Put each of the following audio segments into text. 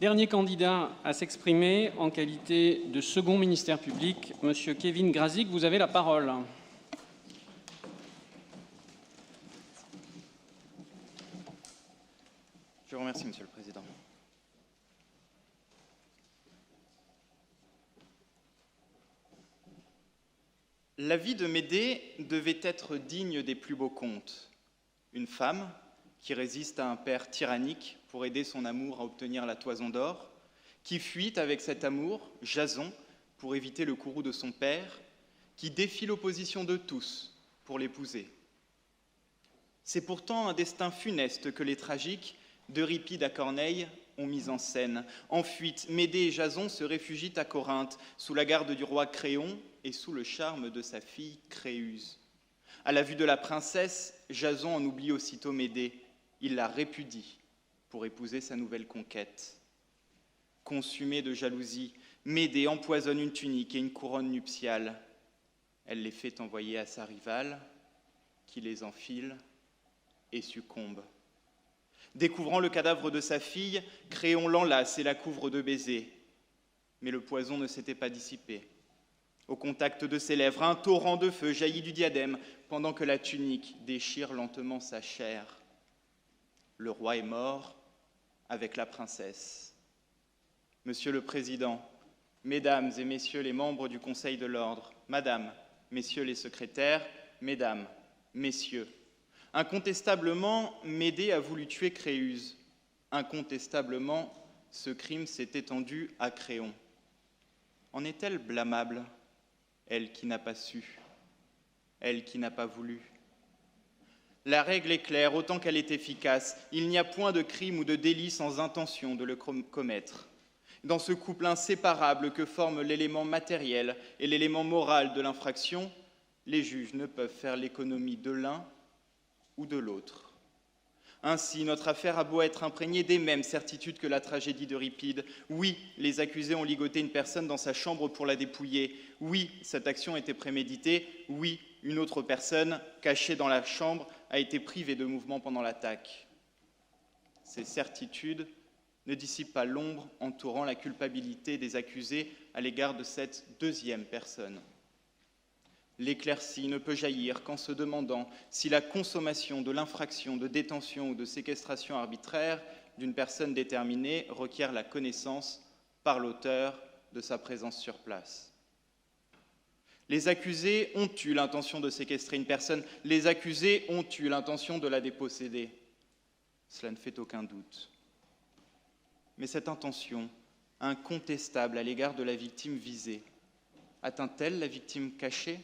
Dernier candidat à s'exprimer en qualité de second ministère public, Monsieur Kevin Grazik, vous avez la parole. Je vous remercie, Monsieur le Président. La vie de Médée devait être digne des plus beaux contes. Une femme qui résiste à un père tyrannique pour aider son amour à obtenir la toison d'or, qui fuit avec cet amour, Jason, pour éviter le courroux de son père, qui défie l'opposition de tous pour l'épouser. C'est pourtant un destin funeste que les tragiques d'Euripide à Corneille ont mis en scène. En fuite, Médée et Jason se réfugient à Corinthe, sous la garde du roi Créon et sous le charme de sa fille Créuse. À la vue de la princesse, Jason en oublie aussitôt Médée. Il la répudie pour épouser sa nouvelle conquête. Consumée de jalousie, Médée empoisonne une tunique et une couronne nuptiale. Elle les fait envoyer à sa rivale, qui les enfile et succombe. Découvrant le cadavre de sa fille, Créon l'enlace et la couvre de baisers. Mais le poison ne s'était pas dissipé. Au contact de ses lèvres, un torrent de feu jaillit du diadème, pendant que la tunique déchire lentement sa chair. Le roi est mort avec la princesse. Monsieur le Président, Mesdames et Messieurs les membres du Conseil de l'Ordre, Madame, Messieurs les secrétaires, Mesdames, Messieurs, incontestablement, Médée a voulu tuer Créuse. Incontestablement, ce crime s'est étendu à Créon. En est-elle blâmable, elle qui n'a pas su, elle qui n'a pas voulu? La règle est claire, autant qu'elle est efficace. Il n'y a point de crime ou de délit sans intention de le commettre. Dans ce couple inséparable que forment l'élément matériel et l'élément moral de l'infraction, les juges ne peuvent faire l'économie de l'un ou de l'autre. Ainsi, notre affaire a beau être imprégnée des mêmes certitudes que la tragédie d'Euripide. Oui, les accusés ont ligoté une personne dans sa chambre pour la dépouiller. Oui, cette action était préméditée. Oui, une autre personne, cachée dans la chambre, a été privée de mouvement pendant l'attaque. Ces certitudes ne dissipent pas l'ombre entourant la culpabilité des accusés à l'égard de cette deuxième personne. L'éclaircie ne peut jaillir qu'en se demandant si la consommation de l'infraction de détention ou de séquestration arbitraire d'une personne déterminée requiert la connaissance par l'auteur de sa présence sur place. Les accusés ont eu l'intention de séquestrer une personne, les accusés ont eu l'intention de la déposséder. Cela ne fait aucun doute. Mais cette intention, incontestable à l'égard de la victime visée, atteint-elle la victime cachée ?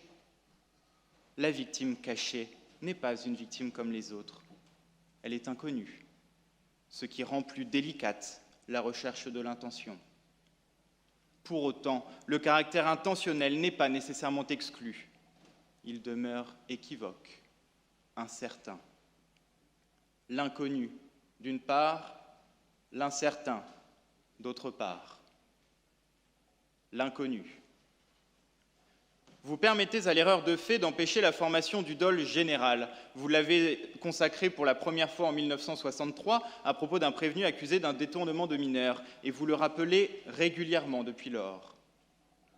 La victime cachée n'est pas une victime comme les autres. Elle est inconnue, ce qui rend plus délicate la recherche de l'intention. Pour autant, le caractère intentionnel n'est pas nécessairement exclu. Il demeure équivoque, incertain. L'inconnu, d'une part, l'incertain, d'autre part. L'inconnu. Vous permettez à l'erreur de fait d'empêcher la formation du dol général. Vous l'avez consacré pour la première fois en 1963 à propos d'un prévenu accusé d'un détournement de mineur, et vous le rappelez régulièrement depuis lors.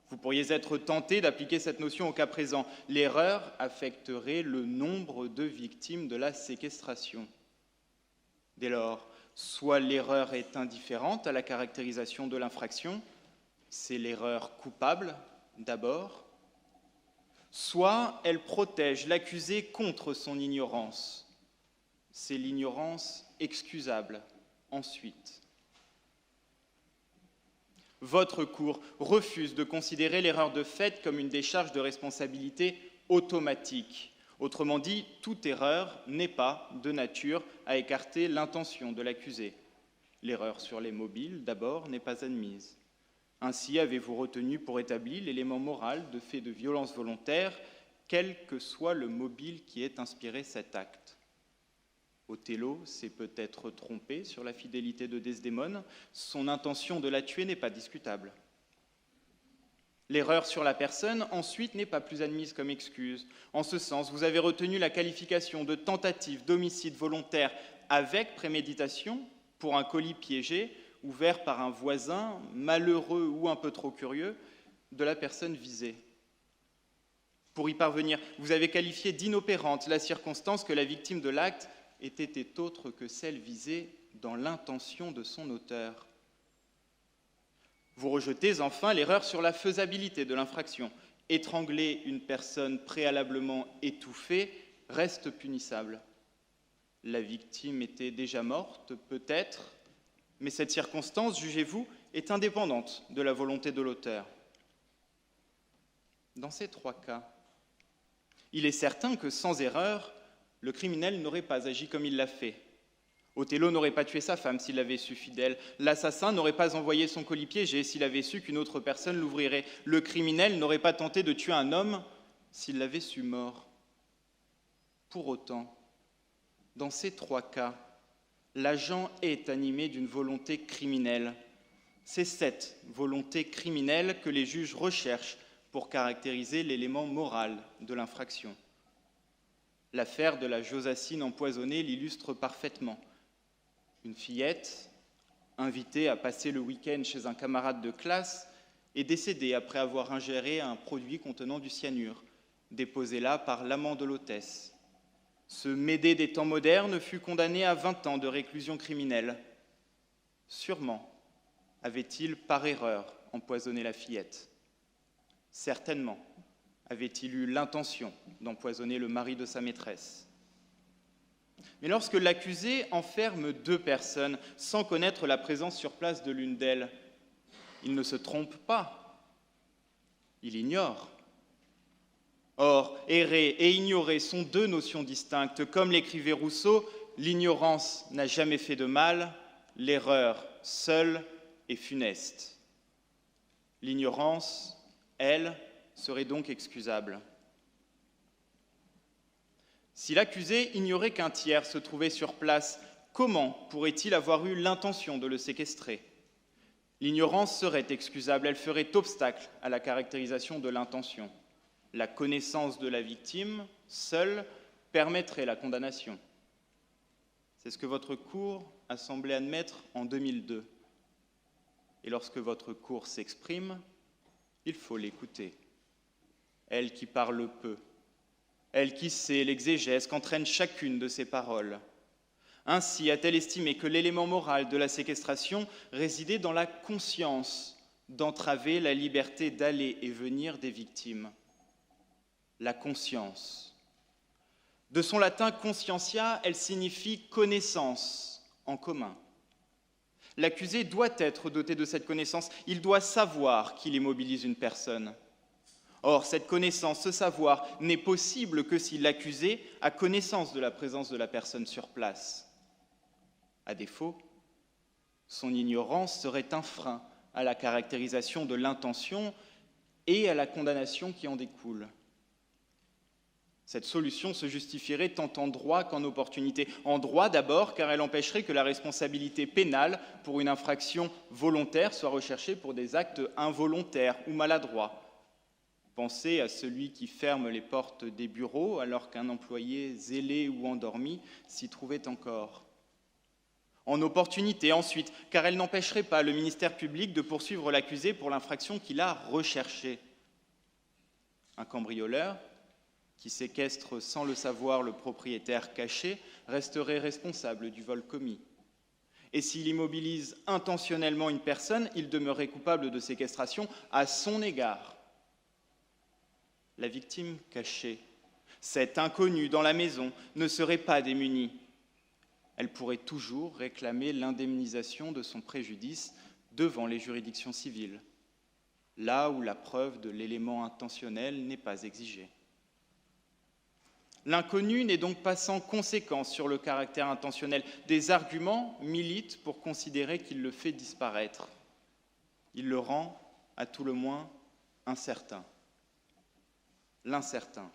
Vous pourriez être tenté d'appliquer cette notion au cas présent. L'erreur affecterait le nombre de victimes de la séquestration. Dès lors, soit l'erreur est indifférente à la caractérisation de l'infraction, c'est l'erreur coupable d'abord, soit elle protège l'accusé contre son ignorance. C'est l'ignorance excusable ensuite. Votre cour refuse de considérer l'erreur de fait comme une décharge de responsabilité automatique. Autrement dit, toute erreur n'est pas de nature à écarter l'intention de l'accusé. L'erreur sur les mobiles, d'abord, n'est pas admise. Ainsi avez-vous retenu pour établir l'élément moral de fait de violence volontaire, quel que soit le mobile qui ait inspiré cet acte. Othello s'est peut-être trompé sur la fidélité de Desdémone, son intention de la tuer n'est pas discutable. L'erreur sur la personne, ensuite, n'est pas plus admise comme excuse. En ce sens, vous avez retenu la qualification de tentative d'homicide volontaire avec préméditation pour un colis piégé ouvert par un voisin, malheureux ou un peu trop curieux, de la personne visée. Pour y parvenir, vous avez qualifié d'inopérante la circonstance que la victime de l'acte était autre que celle visée dans l'intention de son auteur. Vous rejetez enfin l'erreur sur la faisabilité de l'infraction. Étrangler une personne préalablement étouffée reste punissable. La victime était déjà morte, peut-être, mais cette circonstance, jugez-vous, est indépendante de la volonté de l'auteur. Dans ces trois cas, il est certain que sans erreur, le criminel n'aurait pas agi comme il l'a fait. Othello n'aurait pas tué sa femme s'il l'avait su fidèle. L'assassin n'aurait pas envoyé son colis piégé s'il avait su qu'une autre personne l'ouvrirait. Le criminel n'aurait pas tenté de tuer un homme s'il l'avait su mort. Pour autant, dans ces trois cas, l'agent est animé d'une volonté criminelle. C'est cette volonté criminelle que les juges recherchent pour caractériser l'élément moral de l'infraction. L'affaire de la Josacine empoisonnée l'illustre parfaitement. Une fillette, invitée à passer le week-end chez un camarade de classe, est décédée après avoir ingéré un produit contenant du cyanure, déposé là par l'amant de l'hôtesse. Ce Médée des temps modernes fut condamné à 20 ans de réclusion criminelle. Sûrement avait-il, par erreur, empoisonné la fillette. Certainement avait-il eu l'intention d'empoisonner le mari de sa maîtresse. Mais lorsque l'accusé enferme deux personnes sans connaître la présence sur place de l'une d'elles, il ne se trompe pas, il ignore. Or, errer et ignorer sont deux notions distinctes. Comme l'écrivait Rousseau, l'ignorance n'a jamais fait de mal, l'erreur seule est funeste. L'ignorance, elle, serait donc excusable. Si l'accusé ignorait qu'un tiers se trouvait sur place, comment pourrait-il avoir eu l'intention de le séquestrer ? L'ignorance serait excusable, elle ferait obstacle à la caractérisation de l'intention. La connaissance de la victime, seule, permettrait la condamnation. C'est ce que votre cour a semblé admettre en 2002. Et lorsque votre cour s'exprime, il faut l'écouter. Elle qui parle peu, elle qui sait l'exégèse qu'entraîne chacune de ses paroles. Ainsi a-t-elle estimé que l'élément moral de la séquestration résidait dans la conscience d'entraver la liberté d'aller et venir des victimes. La conscience. De son latin conscientia, elle signifie connaissance en commun. L'accusé doit être doté de cette connaissance, il doit savoir qu'il immobilise une personne. Or, cette connaissance, ce savoir, n'est possible que si l'accusé a connaissance de la présence de la personne sur place. À défaut, son ignorance serait un frein à la caractérisation de l'intention et à la condamnation qui en découle. Cette solution se justifierait tant en droit qu'en opportunité. En droit d'abord, car elle empêcherait que la responsabilité pénale pour une infraction volontaire soit recherchée pour des actes involontaires ou maladroits. Pensez à celui qui ferme les portes des bureaux alors qu'un employé zélé ou endormi s'y trouvait encore. En opportunité ensuite, car elle n'empêcherait pas le ministère public de poursuivre l'accusé pour l'infraction qu'il a recherchée. Un cambrioleur qui séquestre sans le savoir le propriétaire caché resterait responsable du vol commis. Et s'il immobilise intentionnellement une personne, il demeurerait coupable de séquestration à son égard. La victime cachée, cet inconnu dans la maison, ne serait pas démunie. Elle pourrait toujours réclamer l'indemnisation de son préjudice devant les juridictions civiles, là où la preuve de l'élément intentionnel n'est pas exigée. L'inconnu n'est donc pas sans conséquence sur le caractère intentionnel. Des arguments militent pour considérer qu'il le fait disparaître. Il le rend, à tout le moins, incertain. L'incertain.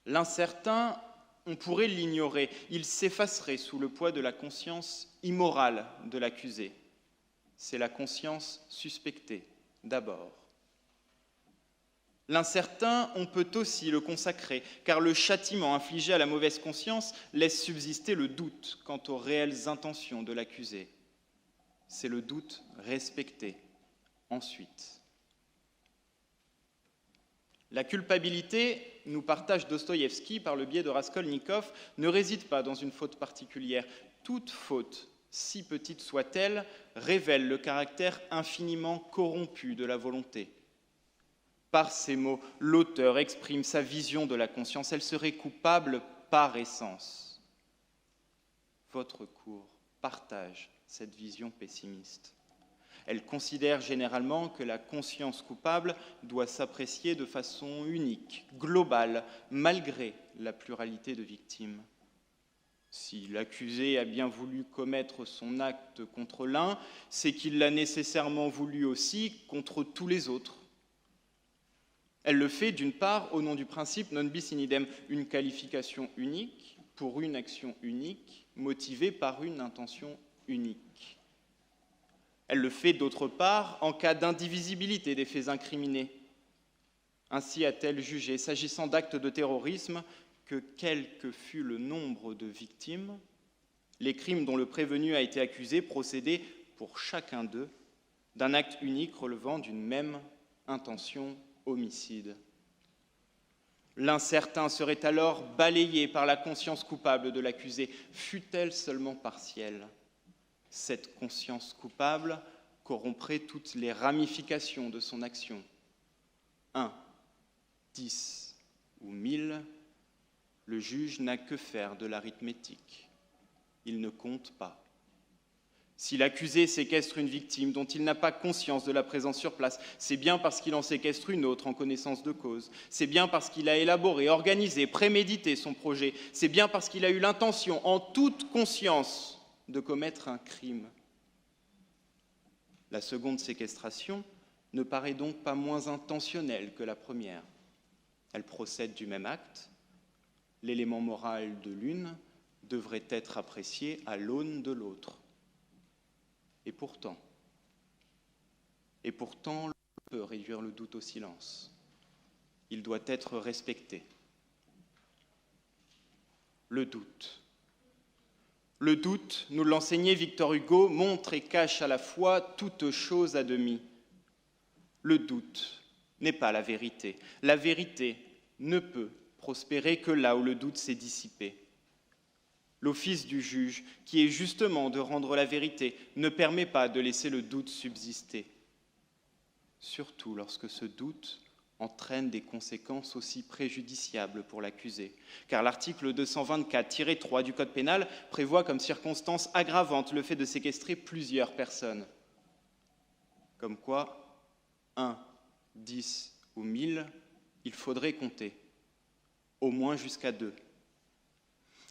L'incertain, on pourrait l'ignorer. Il s'effacerait sous le poids de la conscience immorale de l'accusé. C'est la conscience suspectée, d'abord. L'incertain, on peut aussi le consacrer, car le châtiment infligé à la mauvaise conscience laisse subsister le doute quant aux réelles intentions de l'accusé. C'est le doute respecté. Ensuite, la culpabilité, nous partage Dostoïevski par le biais de Raskolnikov, ne réside pas dans une faute particulière. Toute faute, si petite soit-elle, révèle le caractère infiniment corrompu de la volonté. Par ces mots, l'auteur exprime sa vision de la conscience. Elle serait coupable par essence. Votre cour partage cette vision pessimiste. Elle considère généralement que la conscience coupable doit s'apprécier de façon unique, globale, malgré la pluralité de victimes. Si l'accusé a bien voulu commettre son acte contre l'un, c'est qu'il l'a nécessairement voulu aussi contre tous les autres. Elle le fait d'une part au nom du principe non bis in idem, une qualification unique pour une action unique, motivée par une intention unique. Elle le fait d'autre part en cas d'indivisibilité des faits incriminés. Ainsi a-t-elle jugé, s'agissant d'actes de terrorisme, que quel que fût le nombre de victimes, les crimes dont le prévenu a été accusé procédaient, pour chacun d'eux, d'un acte unique relevant d'une même intention homicide. L'incertain serait alors balayé par la conscience coupable de l'accusé, fût-elle seulement partielle. Cette conscience coupable corromprait toutes les ramifications de son action. 1, 10 ou 1000, le juge n'a que faire de l'arithmétique. Il ne compte pas. Si l'accusé séquestre une victime dont il n'a pas conscience de la présence sur place, c'est bien parce qu'il en séquestre une autre en connaissance de cause. C'est bien parce qu'il a élaboré, organisé, prémédité son projet. C'est bien parce qu'il a eu l'intention, en toute conscience, de commettre un crime. La seconde séquestration ne paraît donc pas moins intentionnelle que la première. Elle procède du même acte. L'élément moral de l'une devrait être apprécié à l'aune de l'autre. Et pourtant, on peut réduire le doute au silence. Il doit être respecté. Le doute. Le doute, nous l'enseignait Victor Hugo, montre et cache à la fois toute chose à demi. Le doute n'est pas la vérité. La vérité ne peut prospérer que là où le doute s'est dissipé. L'office du juge, qui est justement de rendre la vérité, ne permet pas de laisser le doute subsister. Surtout lorsque ce doute entraîne des conséquences aussi préjudiciables pour l'accusé. Car l'article 224-3 du Code pénal prévoit comme circonstance aggravante le fait de séquestrer plusieurs personnes. Comme quoi, 1, 10 ou 1000, il faudrait compter, au moins jusqu'à 2.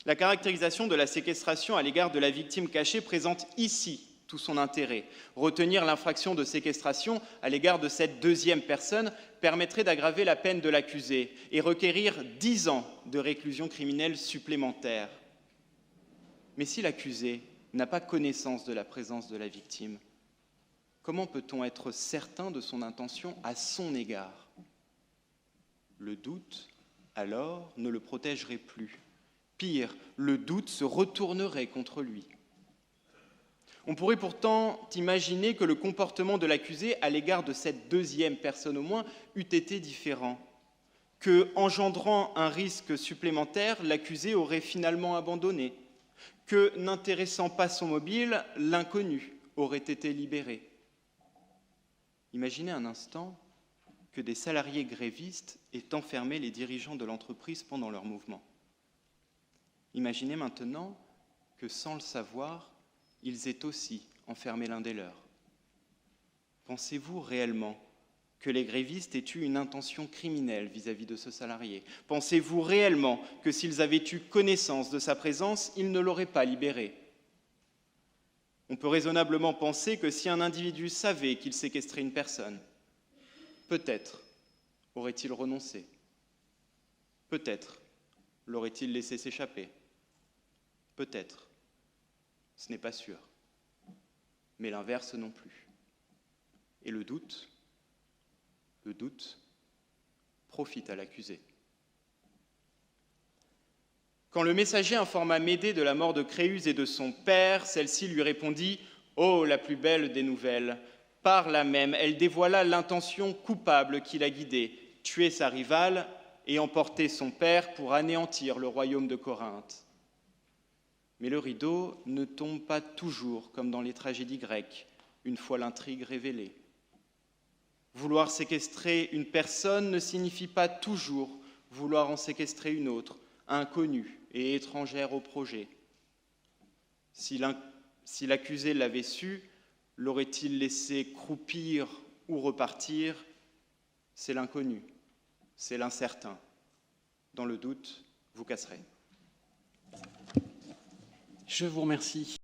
La caractérisation de la séquestration à l'égard de la victime cachée présente ici tout son intérêt. Retenir l'infraction de séquestration à l'égard de cette deuxième personne permettrait d'aggraver la peine de l'accusé et requérir 10 ans de réclusion criminelle supplémentaire. Mais si l'accusé n'a pas connaissance de la présence de la victime, comment peut-on être certain de son intention à son égard ? Le doute, alors, ne le protégerait plus. Pire, le doute se retournerait contre lui. On pourrait pourtant imaginer que le comportement de l'accusé à l'égard de cette deuxième personne au moins eût été différent, que, engendrant un risque supplémentaire, l'accusé aurait finalement abandonné, que, n'intéressant pas son mobile, l'inconnu aurait été libéré. Imaginez un instant que des salariés grévistes aient enfermé les dirigeants de l'entreprise pendant leur mouvement. Imaginez maintenant que, sans le savoir, ils aient aussi enfermé l'un des leurs. Pensez-vous réellement que les grévistes aient eu une intention criminelle vis-à-vis de ce salarié ? Pensez-vous réellement que s'ils avaient eu connaissance de sa présence, ils ne l'auraient pas libéré ? On peut raisonnablement penser que si un individu savait qu'il séquestrait une personne, peut-être aurait-il renoncé. Peut-être l'aurait-il laissé s'échapper. Peut-être. Ce n'est pas sûr. Mais l'inverse non plus. Et le doute profite à l'accusé. Quand le messager informa Médée de la mort de Créuse et de son père, celle-ci lui répondit « Oh, la plus belle des nouvelles !» Par là même, elle dévoila l'intention coupable qui la guidait, tuer sa rivale et emporter son père pour anéantir le royaume de Corinthe. Mais le rideau ne tombe pas toujours comme dans les tragédies grecques, une fois l'intrigue révélée. Vouloir séquestrer une personne ne signifie pas toujours vouloir en séquestrer une autre, inconnue et étrangère au projet. Si l'accusé l'avait su, l'aurait-il laissé croupir ou repartir? C'est l'inconnu, c'est l'incertain. Dans le doute, vous casserez. Je vous remercie.